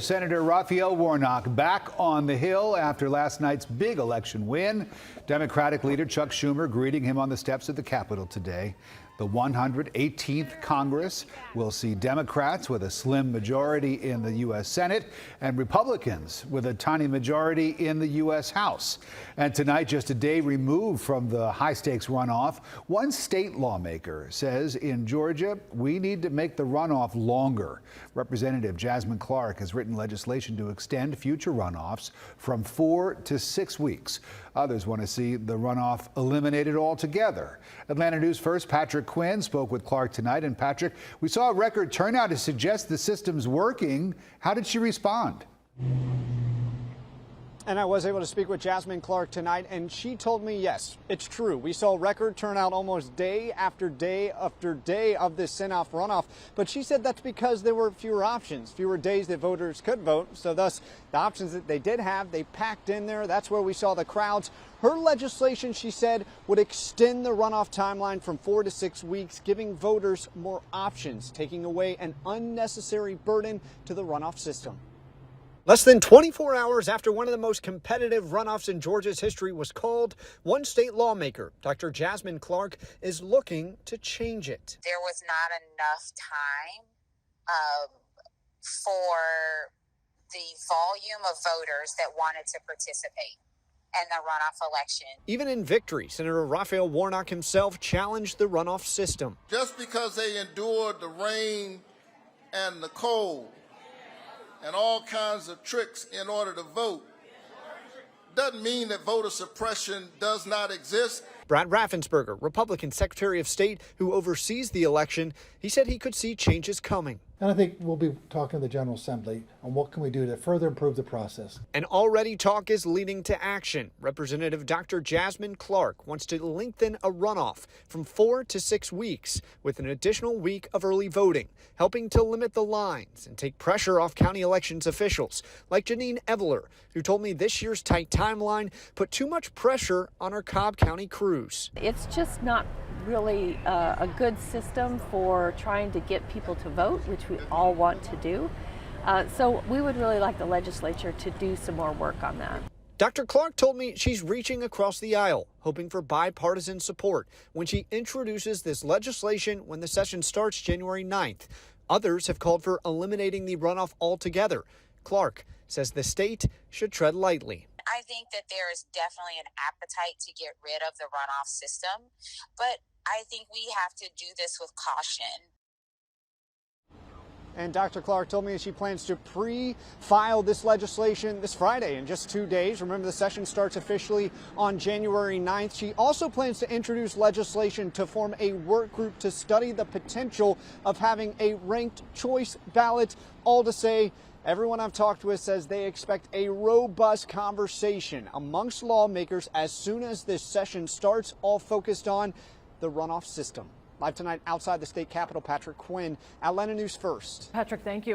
Senator Raphael Warnock back on the Hill after last night's big election win. Democratic leader Chuck Schumer greeting him on the steps of the Capitol today. The 118th Congress will see Democrats with a slim majority in the U.S. Senate and Republicans with a tiny majority in the U.S. House. And tonight, just a day removed from the high-stakes runoff, one state lawmaker says in Georgia, we need to make the runoff longer. Representative Jasmine Clark has written legislation to extend future runoffs from 4 to 6 weeks. Others want to see the runoff eliminated altogether. Atlanta News First Patrick Quinn spoke with Clark tonight. And Patrick, we saw a record turnout to suggest the system's working. How did she respond? And I was able to speak with Jasmine Clark tonight, and she told me, yes, it's true. We saw record turnout almost day after day after day of this send-off runoff. But she said that's because there were fewer options, fewer days that voters could vote. So thus, the options that they did have, they packed in there. That's where we saw the crowds. Her legislation, she said, would extend the runoff timeline from 4 to 6 weeks, giving voters more options, taking away an unnecessary burden to the runoff system. Less than 24 hours after one of the most competitive runoffs in Georgia's history was called, one state lawmaker, Dr. Jasmine Clark, is looking to change it. There was not enough time for the volume of voters that wanted to participate in the runoff election. Even in victory, Senator Raphael Warnock himself challenged the runoff system. Just because they endured the rain and the cold and all kinds of tricks in order to vote doesn't mean that voter suppression does not exist. Brad Raffensperger, Republican Secretary of State who oversees the election, he said he could see changes coming. And I think we'll be talking to the General Assembly on what can we do to further improve the process. And already talk is leading to action. Representative Dr. Jasmine Clark wants to lengthen a runoff from 4 to 6 weeks with an additional week of early voting, helping to limit the lines and take pressure off county elections officials like Janine Eveler, who told me this year's tight timeline put too much pressure on our Cobb County crews. It's just not really a good system for trying to get people to vote, which we all want to do. So we would really like the legislature to do some more work on that. Dr. Clark told me she's reaching across the aisle, hoping for bipartisan support when she introduces this legislation when the session starts January 9th. Others have called for eliminating the runoff altogether. Clark says the state should tread lightly. I think that there is definitely an appetite to get rid of the runoff system, but I think we have to do this with caution. And Dr. Clark told me she plans to pre-file this legislation this Friday in just 2 days. Remember, the session starts officially on January 9th. She also plans to introduce legislation to form a work group to study the potential of having a ranked choice ballot. All to say, everyone I've talked with says they expect a robust conversation amongst lawmakers as soon as this session starts, all focused on the runoff system. Live tonight outside the state capitol, Patrick Quinn, Atlanta News First. Patrick, thank you.